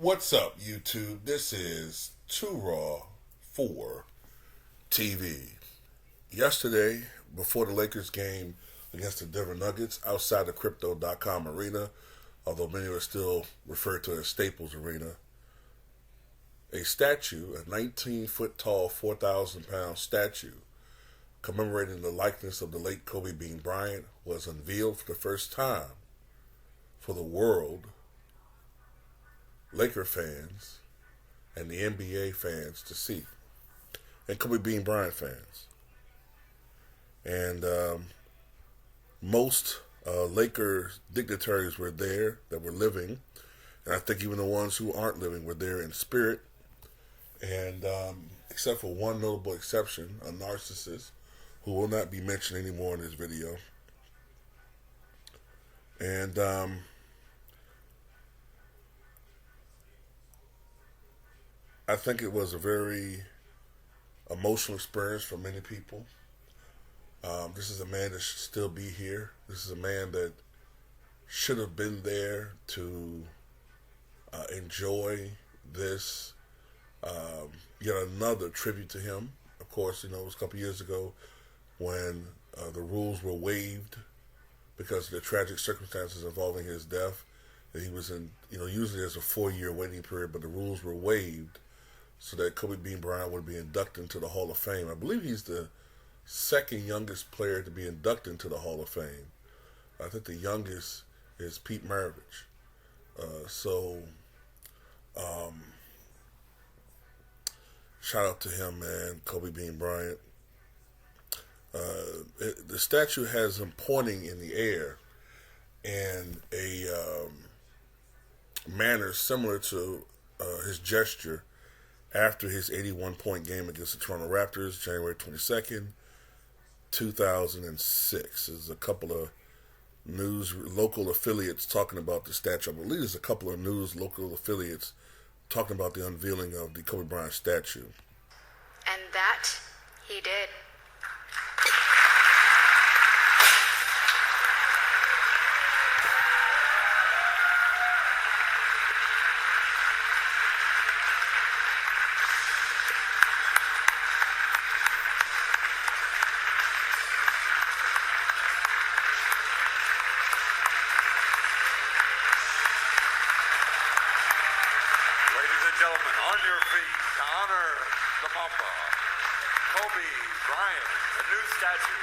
What's up, YouTube? This is Too Raw for TV. Yesterday, before the Lakers game against the Denver Nuggets outside the Crypto.com arena, although many are still referred to as Staples Arena, a statue, a 19-foot tall, 4,000-pound statue commemorating the likeness of the late Kobe Bean Bryant was unveiled for the first time for the world, Laker fans, and the NBA fans to see, and Kobe Bean Bryant fans. And most Laker dignitaries were there that were living, and I think even the ones who aren't living were there in spirit. And except for one notable exception, a narcissist who will not be mentioned anymore in this video. And I think it was a very emotional experience for many people. This is a man that should still be here. This is a man that should have been there to enjoy this. Yet another tribute to him. Of course, it was a couple years ago when the rules were waived because of the tragic circumstances involving his death. And he was in, usually there's a 4-year waiting period, but the rules were waived so that Kobe Bean Bryant would be inducted into the Hall of Fame. I believe he's the second youngest player to be inducted into the Hall of Fame. I think the youngest is Pete Maravich. Shout out to him, man, Kobe Bean Bryant. The statue has him pointing in the air in a manner similar to his gesture after his 81-point game against the Toronto Raptors, January 22nd, 2006. There's a couple of news local affiliates talking about the statue. I believe there's a couple of news local affiliates talking about the unveiling of the Kobe Bryant statue. And that he did. Gentlemen, on your feet to honor the Mamba, Kobe Bryant, the new statue.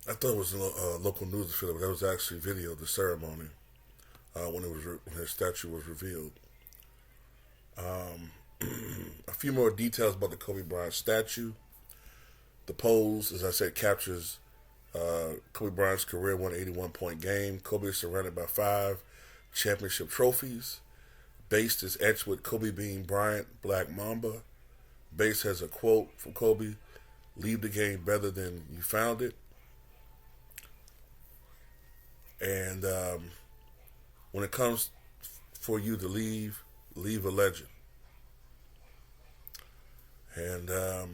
I thought it was a local news affiliate, but that was actually video of the ceremony when his statue was revealed. A few more details about the Kobe Bryant statue. The pose, as I said, captures Kobe Bryant's career 181-point game. Kobe is surrounded by 5 championship trophies. Base is etched with Kobe Bean Bryant, Black Mamba. Base has a quote from Kobe: "Leave the game better than you found it." And when it comes for you to leave a legend. And I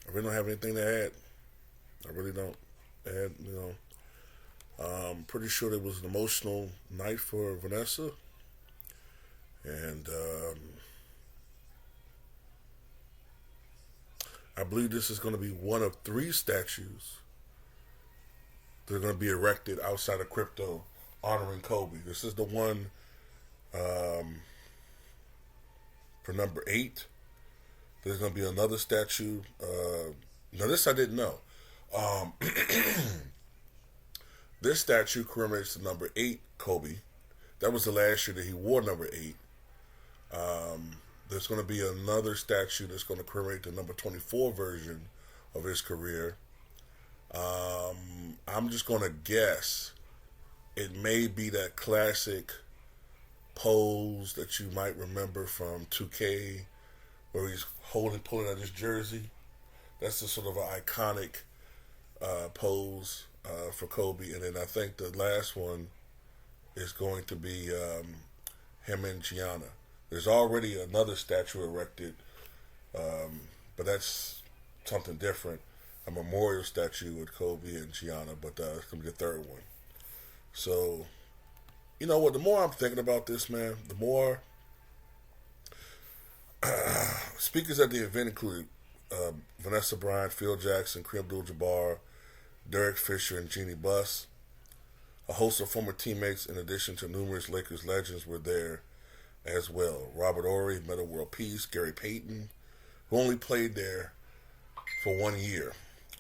really don't have anything to add. I really don't. I'm pretty sure it was an emotional night for Vanessa. And I believe this is going to be one of 3 statues they're going to be erected outside of Crypto honoring Kobe. This is the one for number 8. There's going to be another statue. Now, this I didn't know. This statue commemorates the number 8 Kobe. That was the last year that he wore number 8. There's going to be another statue that's going to commemorate the number 24 version of his career. I'm just going to guess it may be that classic pose that you might remember from 2K where he's pulling out his jersey. That's the sort of an iconic pose for Kobe, and then I think the last one is going to be him and Gianna. There's already another statue erected, but that's something different. A memorial statue with Kobe and Gianna, but it's going to be the third one. So, you know what? The more I'm thinking about this, man, the more speakers at the event included Vanessa Bryant, Phil Jackson, Kareem Abdul-Jabbar, Derek Fisher, and Jeannie Buss. A host of former teammates, in addition to numerous Lakers legends, were there as well. Robert Horry, Metta World Peace, Gary Payton, who only played there for 1 year,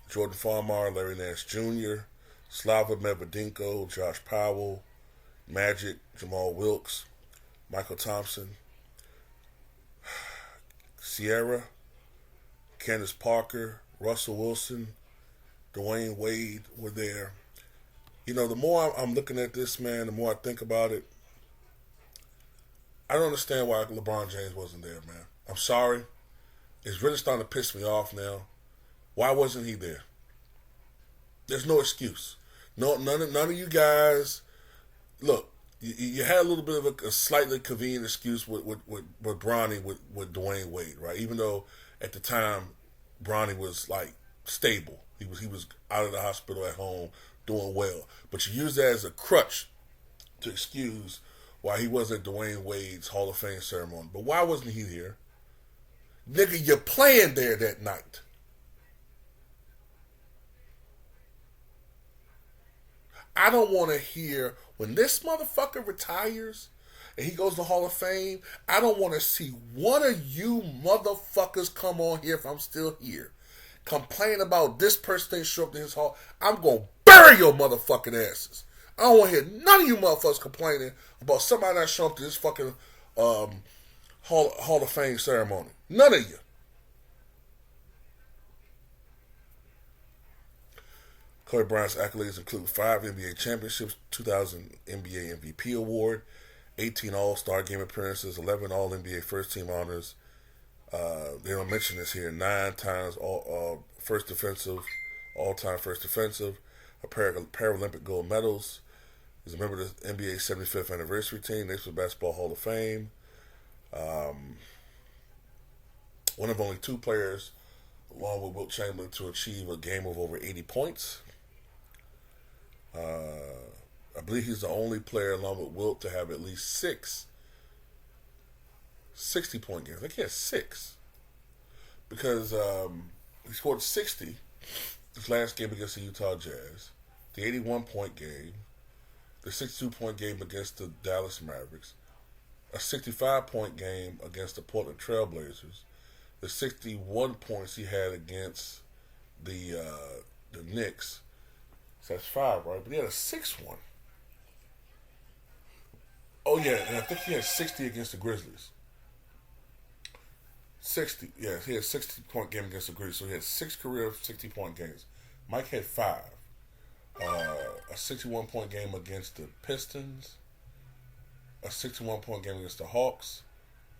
Jordan Farmar, Larry Nance Jr., Slava Medvedenko, Josh Powell, Magic, Jamal Wilkes, Michael Thompson, Sierra, Candace Parker, Russell Wilson, Dwayne Wade were there. You know, the more I'm looking at this, man, the more I think about it, I don't understand why LeBron James wasn't there, man. I'm sorry. It's really starting to piss me off now. Why wasn't he there? There's no excuse. None of you guys. Look, you had a little bit of a slightly convenient excuse with Bronny with Dwayne Wade, right? Even though at the time Bronny was like stable, he was out of the hospital at home doing well, but you use that as a crutch to excuse why he wasn't at Dwayne Wade's Hall of Fame ceremony. But why wasn't he here? Nigga, you're playing there that night. I don't want to hear when this motherfucker retires and he goes to the Hall of Fame, I don't want to see one of you motherfuckers come on here if I'm still here. Complain about this person didn't show up to his hall. I'm going to bury your motherfucking asses. I don't want to hear none of you motherfuckers complaining about somebody not showing up to this fucking Hall of Fame ceremony. None of you. Kobe Bryant's accolades include 5 NBA championships, 2000 NBA MVP award, 18 All-Star game appearances, 11 All-NBA first-team honors. They don't mention this here. 9 times first defensive, all-time first defensive, a Paralympic gold medals. He's a member of the NBA 75th anniversary team, National Basketball Hall of Fame. One of only 2 players, along with Wilt Chamberlain, to achieve a game of over 80 points. I believe he's the only player, along with Wilt, to have at least 6 60-point games. I think he has 6. Because he scored 60 his last game against the Utah Jazz, the 81-point game, the 62-point game against the Dallas Mavericks, a 65-point game against the Portland Trailblazers, the 61 points he had against the Knicks. So that's 5, right? But he had a 6th one. Oh, yeah, and I think he had 60 against the Grizzlies. 60, yeah, he had a 60-point game against the Grizzlies. So he had 6 career 60-point games. Mike had 5. A 61-point game against the Pistons, a 61-point game against the Hawks,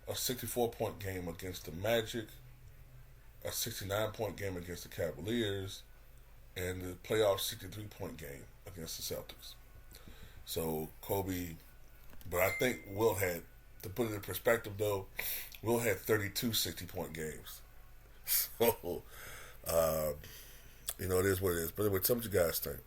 a 64-point game against the Magic, a 69-point game against the Cavaliers, and the playoff 63-point game against the Celtics. So Kobe, but I think Will had, to put it in perspective though, Will had 32 60-point games. So, you know, it is what it is. But anyway, tell me what you guys think.